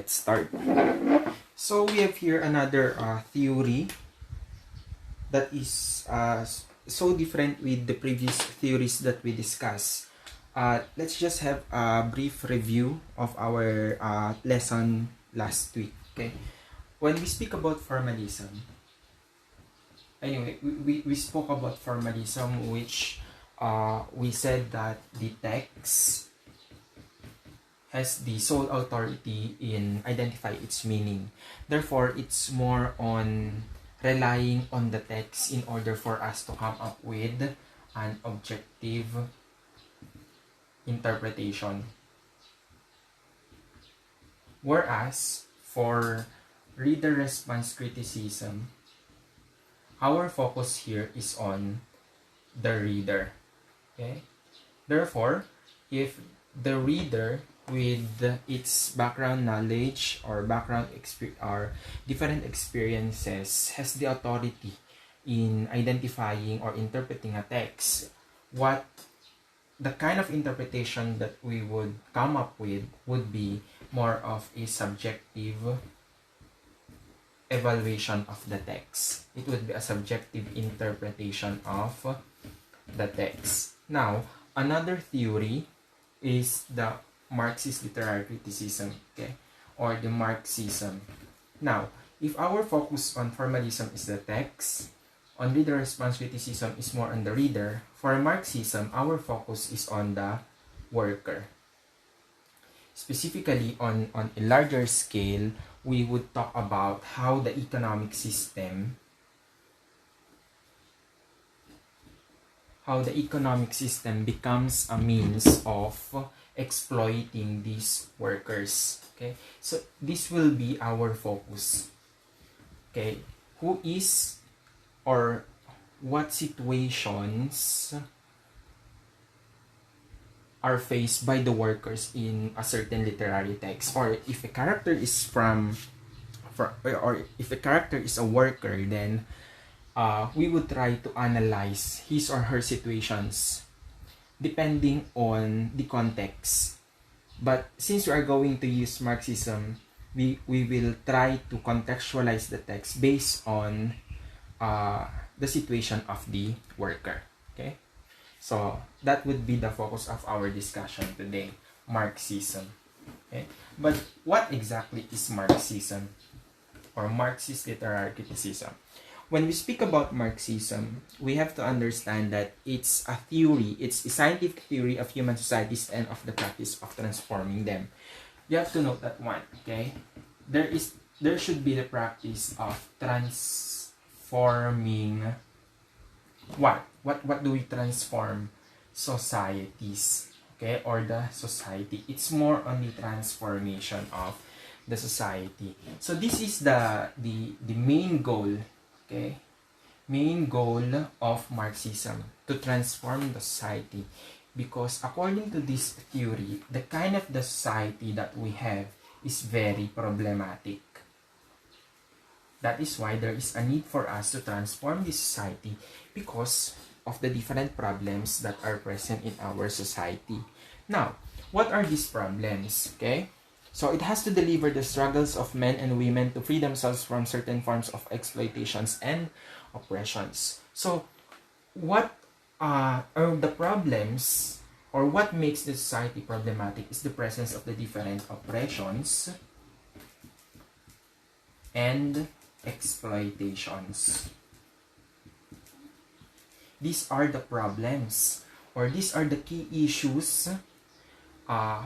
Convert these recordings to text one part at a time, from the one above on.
let's start. So we have here another theory that is so different with the previous theories that we discussed. Let's just have a brief review of our lesson last week. Okay, when we speak about formalism, anyway, we spoke about formalism, which we said that the text has the sole authority in identify its meaning. Therefore, it's more on relying on the text in order for us to come up with an objective interpretation. Whereas, for reader response criticism, our focus here is on the reader. Okay? Therefore, if the reader with its background knowledge or different experiences has the authority in identifying or interpreting a text, what the kind of interpretation that we would come up with would be more of a subjective evaluation of the text. It would be a subjective interpretation of the text. Now, another theory is the Marxist literary criticism, okay, or the Marxism. Now, if our focus on formalism is the text, on reader response criticism is more on the reader, for Marxism, our focus is on the worker. Specifically, on a larger scale, we would talk about how the economic system becomes a means of exploiting these workers. Okay, so this will be our focus. Okay, who is or what situations are faced by the workers in a certain literary text, or if a character is or if a character is a worker, then we would try to analyze his or her situations depending on the context. But since we are going to use Marxism, we will try to contextualize the text based on the situation of the worker. Okay, so that would be the focus of our discussion today, Marxism. Okay, but what exactly is Marxism or Marxist literary criticism? When we speak about Marxism, we have to understand that it's a theory, it's a scientific theory of human societies and of the practice of transforming them. You have to note that one, okay? There should be the practice of transforming what? What do we transform? Societies, okay? Or the society. It's more on the transformation of the society. So this is the main goal. Okay, main goal of Marxism, to transform the society, because according to this theory, the kind of the society that we have is very problematic. That is why there is a need for us to transform this society because of the different problems that are present in our society. Now, what are these problems? Okay, so it has to deliver the struggles of men and women to free themselves from certain forms of exploitations and oppressions. So what are the problems, or what makes the society problematic, is the presence of the different oppressions and exploitations. These are the problems, or these are the key issues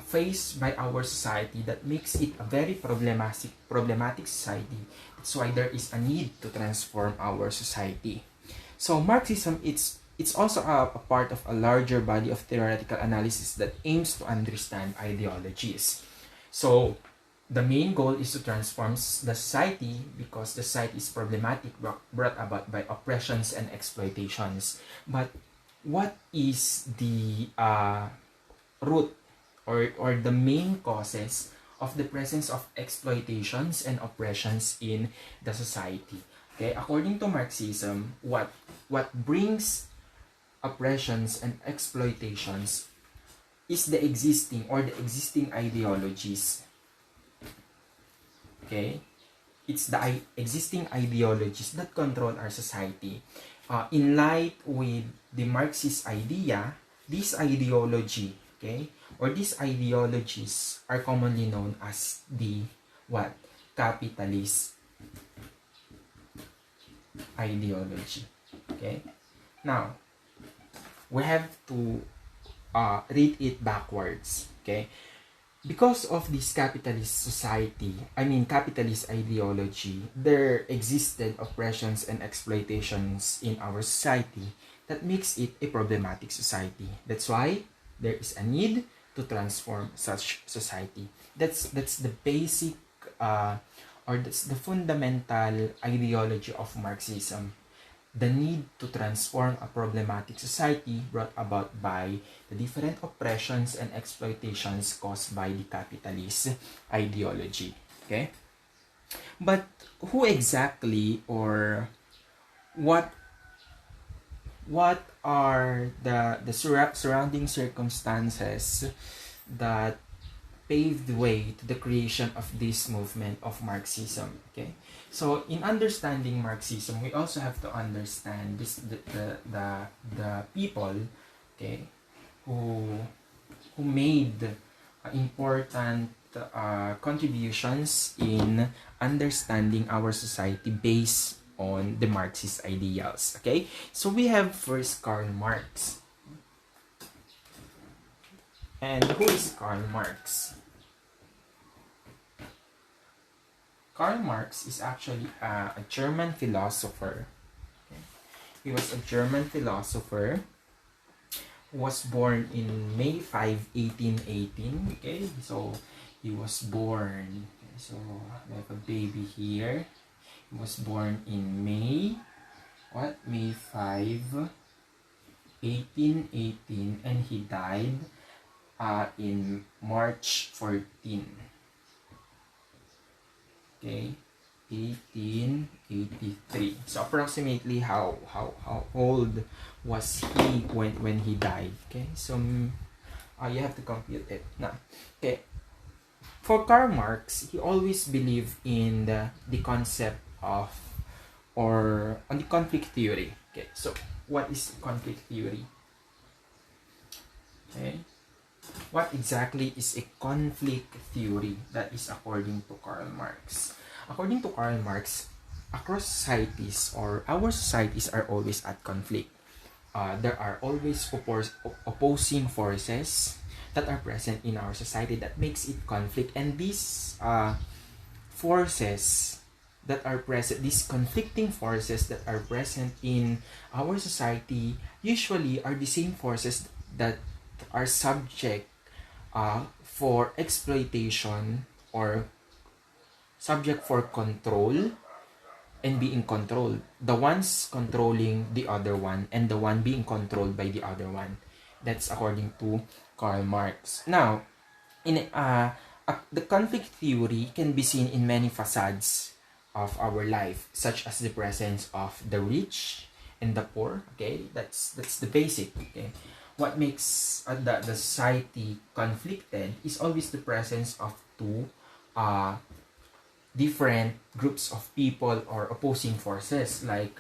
faced by our society that makes it a very problematic society. That's why there is a need to transform our society. So Marxism, it's also a part of a larger body of theoretical analysis that aims to understand ideologies. So the main goal is to transform the society because the society is problematic, brought about by oppressions and exploitations. But what is the root or the main causes of the presence of exploitations and oppressions in the society? Okay, according to Marxism, what brings oppressions and exploitations is the existing ideologies okay? It's the existing ideologies that control our society. In light with the Marxist idea, this ideology, okay, or these ideologies are commonly known as the what? Capitalist ideology. Okay? Now, we have to read it backwards. Okay? Because of this capitalist society, capitalist ideology, there existed oppressions and exploitations in our society that makes it a problematic society. That's why there is a need to transform such society. That's the basic or that's the fundamental ideology of Marxism. The need to transform a problematic society brought about by the different oppressions and exploitations caused by the capitalist ideology. Okay? But who exactly, or what are the surrounding circumstances that paved the way to the creation of this movement of Marxism? Okay, so in understanding Marxism, we also have to understand the people, okay, who made important contributions in understanding our society based on the Marxist ideals. Okay, so we have first Karl Marx. And who is Karl Marx? Karl Marx is actually a German philosopher. Okay? He was a German philosopher who was born in May 5, 1818. Okay, so he was born. Okay, so we have a baby here. He was born in May 5, 1818, and he died in March 14. Okay, 1883. So approximately how old was he when he died? Okay, so you have to compute it now. Okay, for Karl Marx, he always believed in the concept of, or on the conflict theory. Okay, so what is conflict theory? Okay, what exactly is a conflict theory? That is according to Karl Marx. According to Karl Marx, across societies, or our societies, are always at conflict. There are always opposing forces that are present in our society that makes it conflict, and these forces that are present, these conflicting forces that are present in our society, usually are the same forces that are subject for exploitation, or subject for control and being controlled. The ones controlling the other one, and the one being controlled by the other one. That's according to Karl Marx. Now, in the conflict theory can be seen in many facades of our life, such as the presence of the rich and the poor. Okay, that's the basic. Okay, what makes the society conflicted is always the presence of two different groups of people or opposing forces, like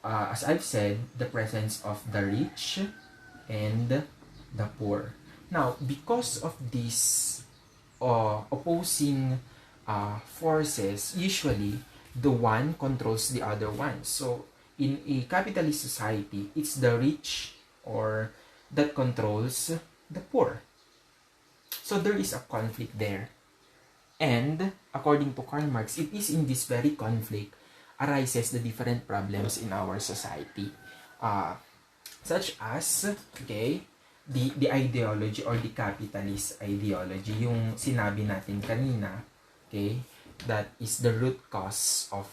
as I've said, the presence of the rich and the poor. Now, because of these opposing forces, usually the one controls the other one. So in a capitalist society, it's the rich or that controls the poor. So there is a conflict there. And according to Karl Marx, it is in this very conflict arises the different problems in our society, such as, okay, the ideology or the capitalist ideology, yung sinabi natin kanina, okay, that is the root cause of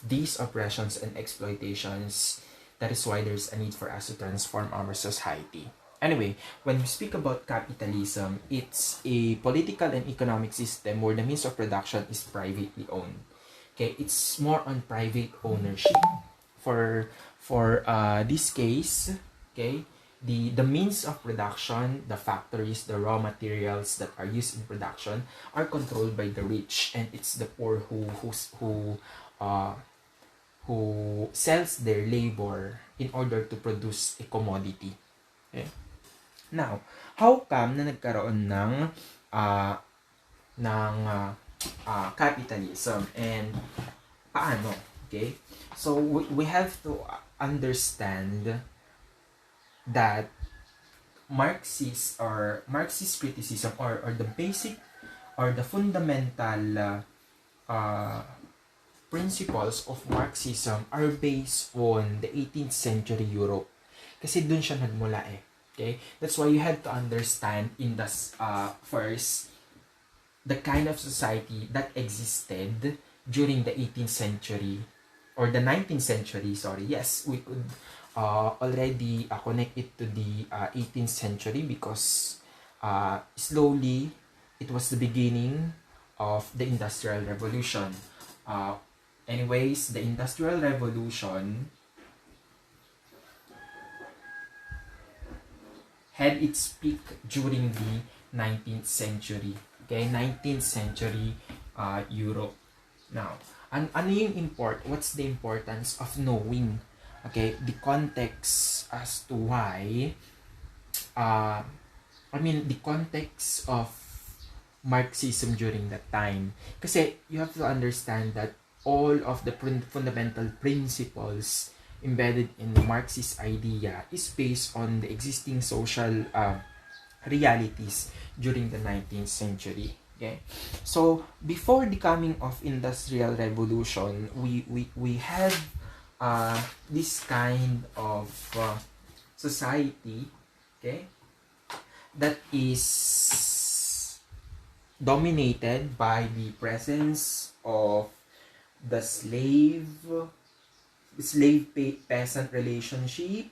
these oppressions and exploitations. That is why there's a need for us to transform our society. Anyway, when we speak about capitalism, it's a political and economic system where the means of production is privately owned. Okay, it's more on private ownership. For this case, okay, the means of production, the factories, the raw materials that are used in production are controlled by the rich, and it's the poor who sells their labor in order to produce a commodity. Okay? Now, how come na nagkaroon uh, capitalism, and paano? Okay? So we have to understand that Marxist criticism, or the basic or the fundamental principles of Marxism are based on the 18th century Europe. Kasi dun siya nagmula eh. Okay? That's why you have to understand in the first the kind of society that existed during the 18th century or the 19th century, sorry. Yes, we could already connect it to the 18th century because slowly it was the beginning of the Industrial Revolution. Anyways, the Industrial Revolution had its peak during the 19th century. Okay, 19th century Europe. Now, ano yung what's the importance of knowing, okay, the context as to why, the context of Marxism during that time. Kasi you have to understand that all of the fundamental principles embedded in the Marxist idea is based on the existing social realities during the 19th century. Okay, so before the coming of Industrial Revolution, we have this kind of society, okay, that is dominated by the presence of the slave-peasant relationship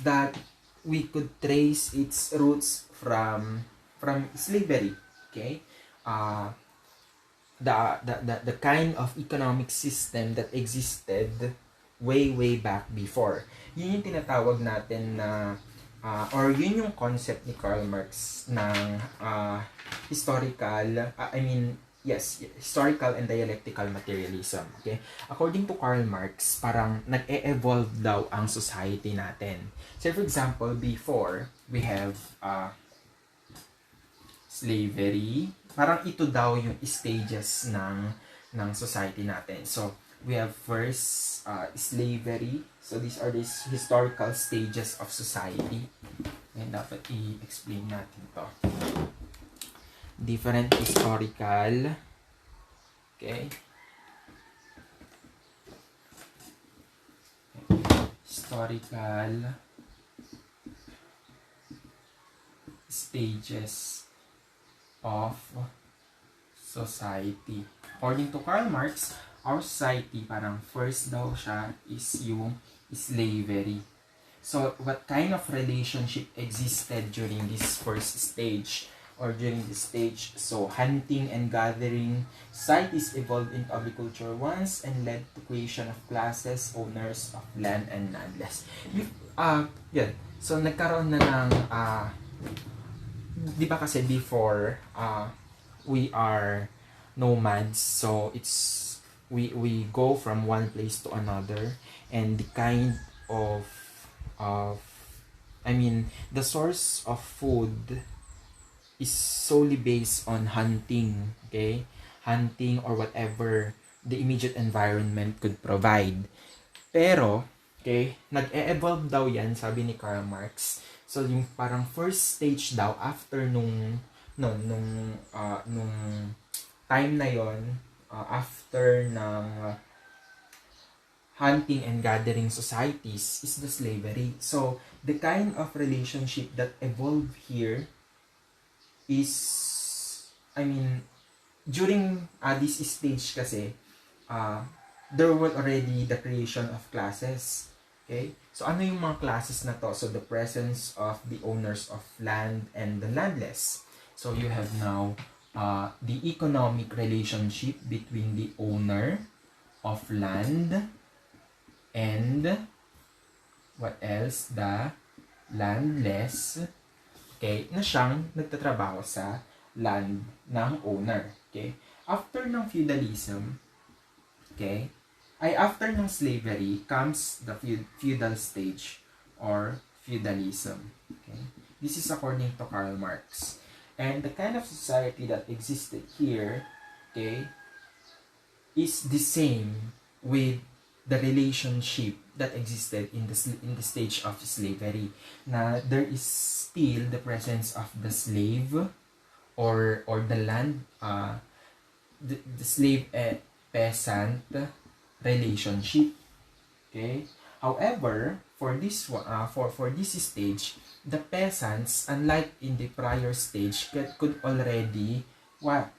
that we could trace its roots from slavery. Okay, the kind of economic system that existed way back before. Yun yung tinatawag natin na or yun yung concept ni Karl Marx ng historical and dialectical materialism. Okay? According to Karl Marx, parang nag-e-evolve daw ang society natin. So for example, before we have slavery, parang ito daw yung stages ng society natin. So we have first slavery. So these are the historical stages of society. And dapat i-explain natin to. Different historical, okay, historical stages of society. According to Karl Marx, our society, parang first daw siya is yung slavery. So, what kind of relationship existed during this first stage? Or during this stage? So, hunting and gathering societies evolved into agriculture once and led to creation of classes, owners of land and landless. Yun. So, nagkaroon na ng, di ba kasi before, we are nomads, so it's, we go from one place to another, and the kind of the source of food is solely based on hunting, okay? Hunting or whatever the immediate environment could provide. Pero, okay, nag-e-evolve daw yan, sabi ni Karl Marx. So, yung parang first stage daw, after nung time na yon, after ng hunting and gathering societies, is the slavery. So, the kind of relationship that evolved here is, during this stage kasi, there were already the creation of classes. Okay? So, ano yung mga classes na to? So, the presence of the owners of land and the landless. So, you have now the economic relationship between the owner of land and What else? The landless, okay, na siyang nagtatrabaho sa land ng owner. Okay? After ng feudalism, okay, after ng slavery comes the feudal stage or feudalism. Okay? This is according to Karl Marx. And the kind of society that existed here, okay, is the same with the relationship that existed in the stage of slavery. Na there is still the presence of the slave or the land, the slave and peasant relationship. Okay. However, for this for this stage, the peasants, unlike in the prior stage, could already what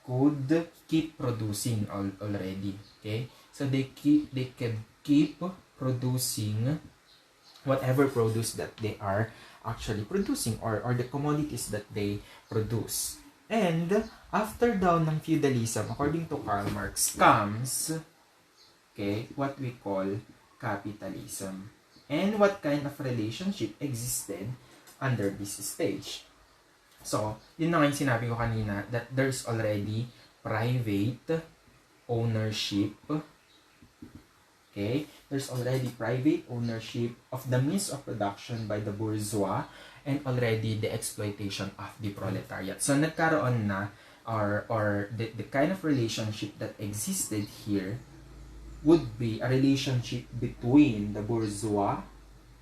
could keep producing already. Okay, so they can keep producing whatever produce that they are actually producing, or the commodities that they produce. And after daw ng feudalism, according to Karl Marx, comes, okay, what we call capitalism. And what kind of relationship existed under this stage? So, yun na nga yung sinabi ko kanina, that there's already private ownership. Okay? There's already private ownership of the means of production by the bourgeois, and already the exploitation of the proletariat. So, nagkaroon na, or the kind of relationship that existed here would be a relationship between the bourgeois,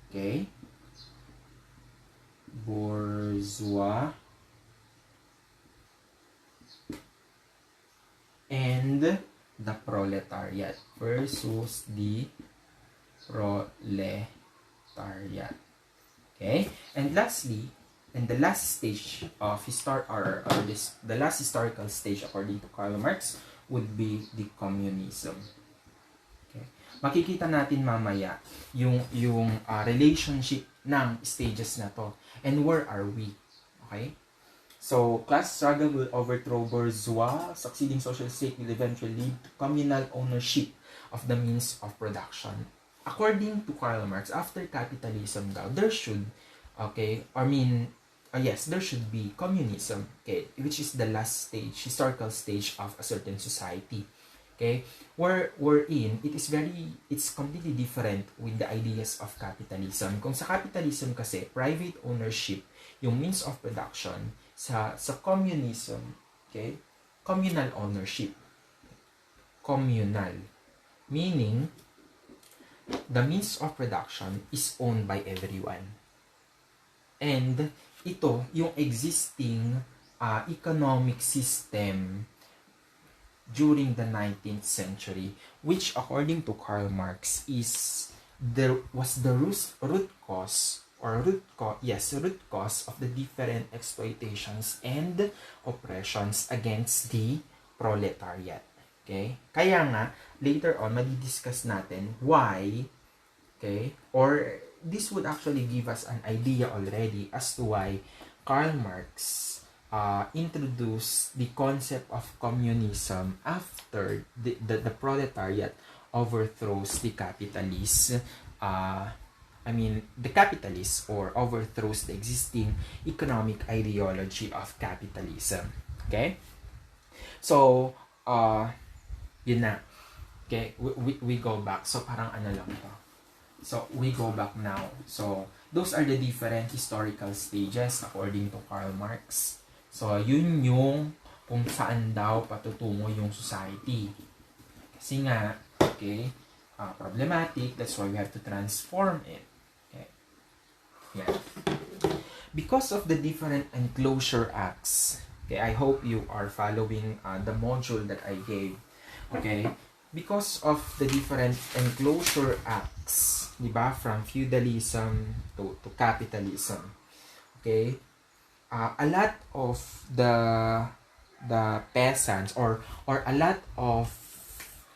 okay? Bourgeois and the proletariat versus the proletariat. Okay? And lastly, in the last stage of the last historical stage according to Karl Marx would be the communism. Okay? Makikita natin mamaya yung relationship ng stages na to. And where are we? Okay? So, class struggle will overthrow bourgeois, succeeding social state will eventually lead to communal ownership of the means of production. According to Karl Marx, after capitalism daw, there should, okay, there should be communism, okay, which is the last stage, historical stage of a certain society. Okay, wherein it's completely different with the ideas of capitalism. Kung sa capitalism kasi, private ownership, yung means of production, sa communism, okay, communal ownership. Communal. Meaning, the means of production is owned by everyone. And ito, yung existing economic system during the 19th century, which according to Karl Marx was the root cause of the different exploitations and oppressions against the proletariat. Okay? Kaya nga, later on, madidiscuss natin why, okay, or this would actually give us an idea already as to why Karl Marx introduced the concept of communism after the proletariat overthrows the capitalists, the capitalists, or overthrows the existing economic ideology of capitalism. Okay? So, yun na. Okay? We go back. So, parang ano lang to. So, we go back now. So, those are the different historical stages according to Karl Marx. So, yun yung kung saan daw patutungo yung society. Kasi nga, okay, problematic, that's why we have to transform it. Okay. Yeah. Because of the different enclosure acts, okay, I hope you are following the module that I gave. Okay, because of the different enclosure acts, diba, from feudalism to capitalism, okay, a lot of the peasants or a lot of,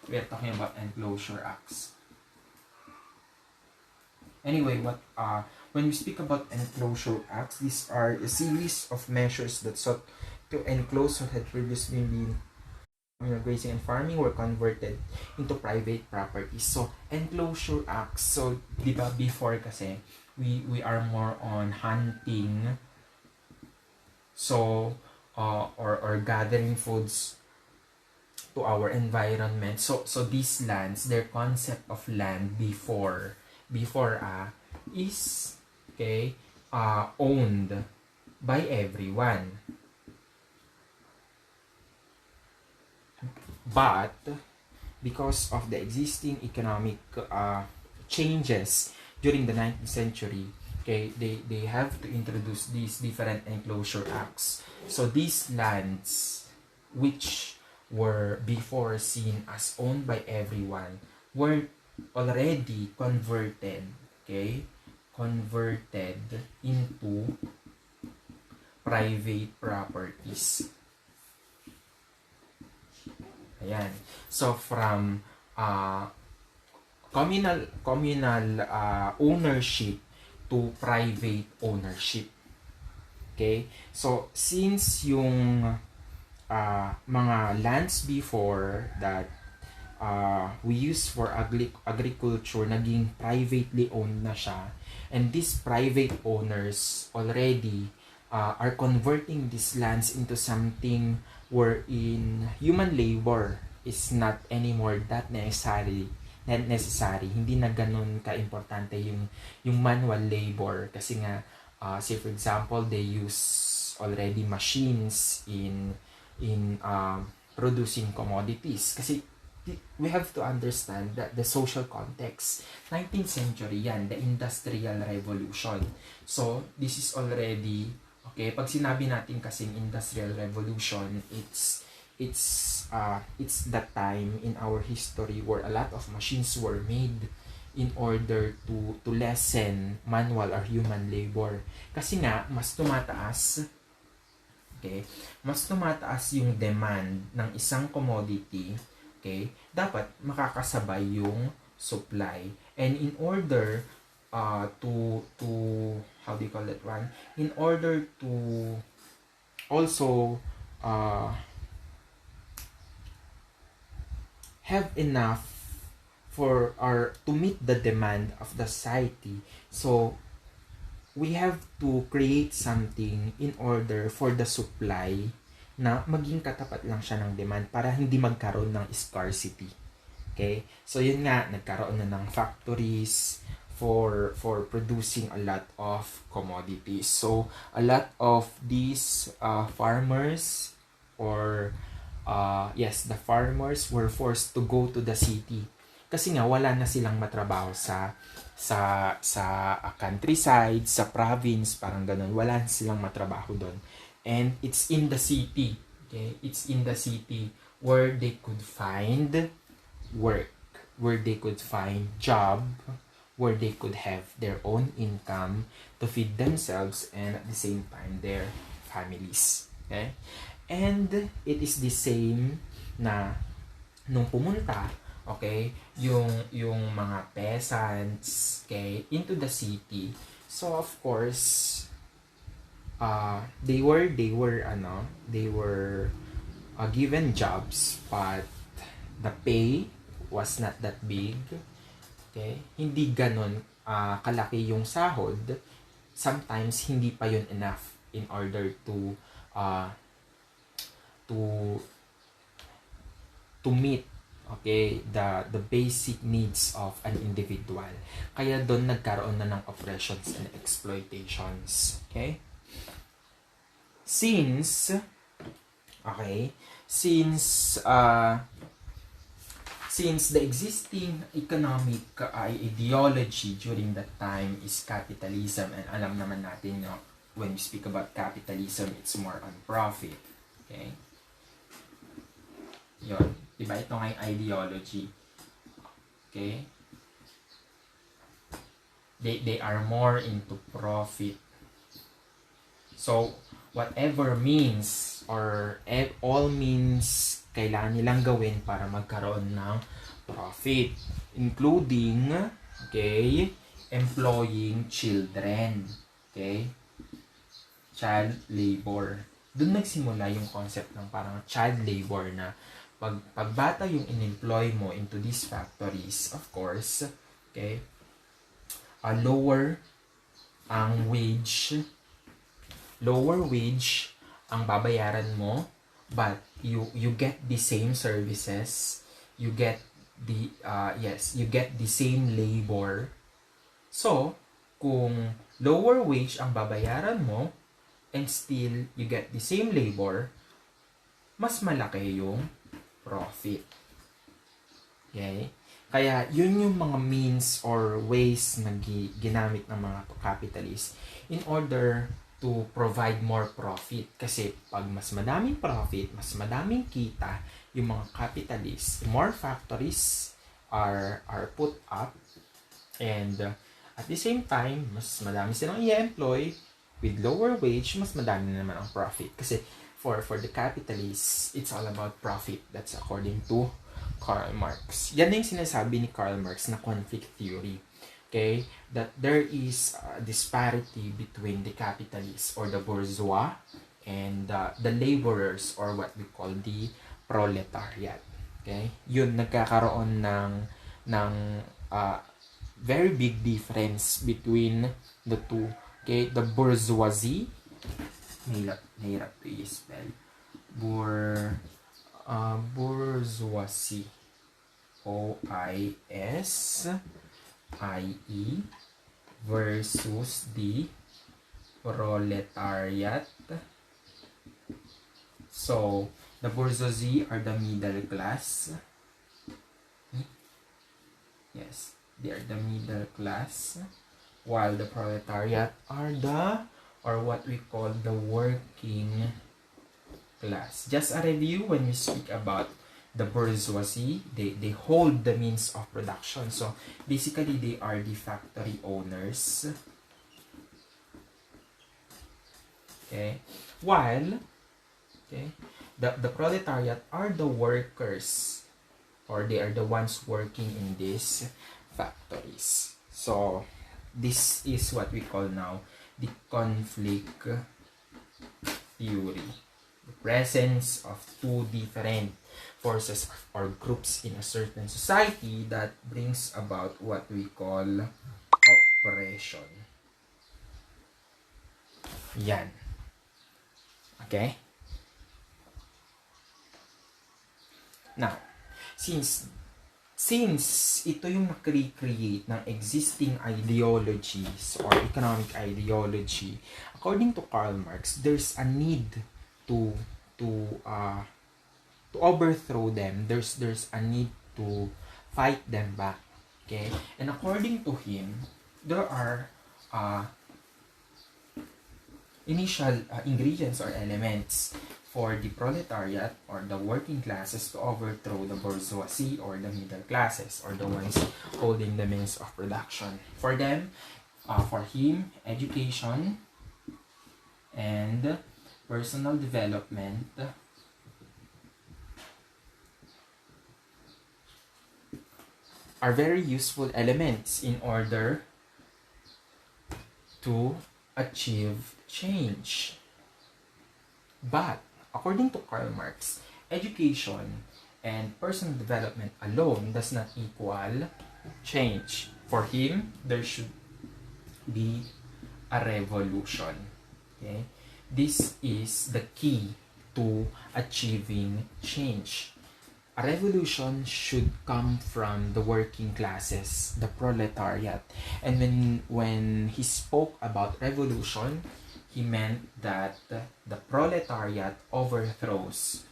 we're talking about enclosure acts. Anyway, when we speak about enclosure acts, these are a series of measures that sought to enclose what had previously been grazing and farming were converted into private property. So, enclosure acts. So, di ba before kasi, we are more on hunting, so, or gathering foods to our environment. So these lands, their concept of land before is, okay, owned by everyone. But because of the existing economic changes during the 19th century, okay, they have to introduce these different enclosure acts. So these lands, which were before seen as owned by everyone, were already converted, okay, converted into private properties. Ayan. So from communal ownership to private ownership. Okay? So since yung mga lands before that we use for agriculture, naging privately owned na siya, and these private owners already are converting these lands into something wherein human labor is not anymore that necessary. Hindi na ganun ka-importante yung manual labor, kasi nga say for example they use already machines in producing commodities. Kasi we have to understand that the social context, 19th century yan, the Industrial Revolution. So this is already, okay, pag sinabi natin kasing Industrial Revolution, it's the time in our history where a lot of machines were made in order to lessen manual or human labor. Kasi nga, mas tumataas, okay, mas tumataas yung demand ng isang commodity, okay, dapat makakasabay yung supply. And in order to how do you call that one? In order to also have enough for or to meet the demand of the society, so we have to create something in order for the supply na maging katapat lang siya ng demand para hindi magkaroon ng scarcity. Okay? So yun nga, nagkaroon na ng factories for producing a lot of commodities. So a lot of these farmers or the farmers were forced to go to the city kasi nga wala na silang matrabaho sa countryside, sa province, parang ganun. Wala silang matrabaho doon. And it's in the city, okay? It's in the city where they could find work, where they could find job, where they could have their own income to feed themselves and at the same time their families. Okay? And it is the same na nung pumunta, okay, yung mga peasants, okay, into the city. So of course, they were given jobs, but the pay was not that big. Okay? Hindi ganon kalaki yung sahod. Sometimes hindi pa yun enough in order to meet, okay, the basic needs of an individual. Kaya doon nagkaroon na ng oppressions and exploitations. Okay? Since the existing economic ideology during that time is capitalism, and alam naman natin, no, when we speak about capitalism, it's more on profit. Okay? Yun. Diba? Ito nga yung ideology. Okay? They are more into profit. So, whatever means or all means kailangan nilang gawin para magkaroon ng profit, including, okay, employing children. Okay? Child labor. Doon nagsimula yung concept ng parang child labor na pag bata yung in-employ mo into these factories, of course, okay, lower wage ang babayaran mo, but you get the same services, you get the same labor. So kung lower wage ang babayaran mo and still you get the same labor, mas malaki yung profit. Okay? Kaya yun yung mga means or ways na ginamit ng mga capitalists in order to provide more profit. Kasi pag mas madaming profit, mas madaming kita, yung mga capitalists, more factories are put up, and at the same time, mas madami silang i-employ with lower wage, mas madami naman ang profit. Kasi for the capitalists, it's all about profit. That's according to Karl Marx. Yan yung sinasabi ni Karl Marx na conflict theory. Okay? That there is a disparity between the capitalists or the bourgeois and the laborers, or what we call the proletariat. Okay? Yun, nagkakaroon ng very big difference between the two. Okay? The bourgeoisie, nahirap to i-spell. Bourgeoisie. O-I-S-I-E versus the proletariat. So, the bourgeoisie are the middle class. Yes, they are the middle class, while the proletariat are what we call the working class. Just a review, when we speak about the bourgeoisie, they hold the means of production. So basically, they are the factory owners. Okay, while the proletariat are the workers, or they are the ones working in these factories. So this is what we call now the conflict theory. The presence of two different forces or groups in a certain society that brings about what we call oppression. Yan. Okay? Now, since ito yung na-create ng existing ideologies or economic ideology, according to Karl Marx, there's a need to overthrow them. There's a need to fight them back. Okay? And according to him, there are initial ingredients or elements for the proletariat or the working classes to overthrow the bourgeoisie or the middle classes, or the ones holding the means of production. For them, for him, education and personal development are very useful elements in order to achieve change. But according to Karl Marx, education and personal development alone does not equal change. For him, there should be a revolution. Okay? This is the key to achieving change. A revolution should come from the working classes, the proletariat. And when he spoke about revolution, he meant that the proletariat overthrows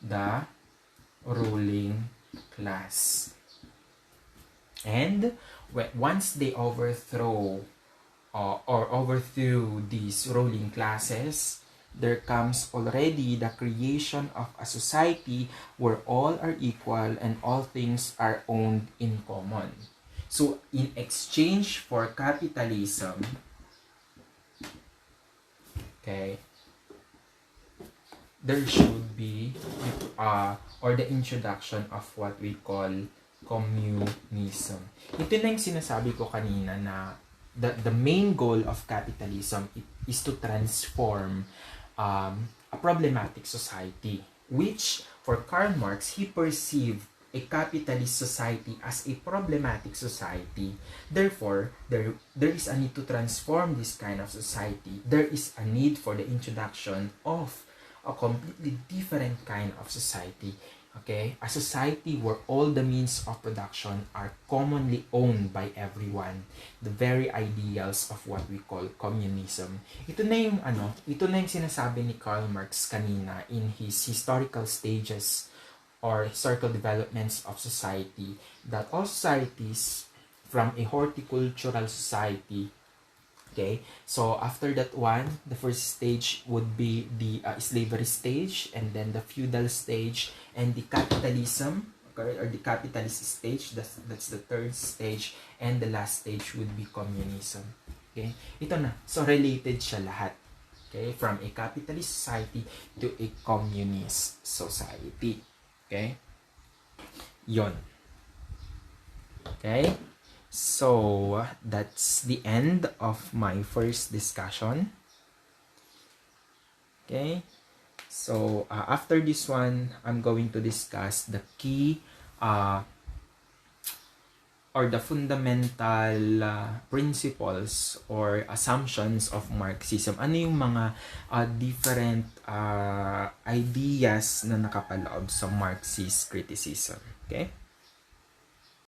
the ruling class. And once they overthrew these ruling classes, there comes already the creation of a society where all are equal and all things are owned in common. So in exchange for capitalism, there should be or the introduction of what we call communism. Ito na yung sinasabi ko kanina na the main goal of capitalism is to transform a problematic society, which for Karl Marx, he perceived a capitalist society as a problematic society. Therefore, there is a need to transform this kind of society. There is a need for the introduction of a completely different kind of society. Okay, a society where all the means of production are commonly owned by everyone. The very ideals of what we call communism. Ito na yung sinasabi ni Karl Marx kanina in his historical stages or historical developments of society, that all societies from a horticultural society. Okay, so after that one, the first stage would be the slavery stage, and then the feudal stage, and the capitalism, okay, or the capitalist stage. That's the third stage, and the last stage would be communism. Okay, ito na. So related siya lahat. Okay, from a capitalist society to a communist society. Okay, yon. Okay. So, that's the end of my first discussion. Okay. So, after this one, I'm going to discuss the key or the fundamental principles or assumptions of Marxism. Ano yung mga different ideas na nakapaloob sa Marxist criticism. Okay?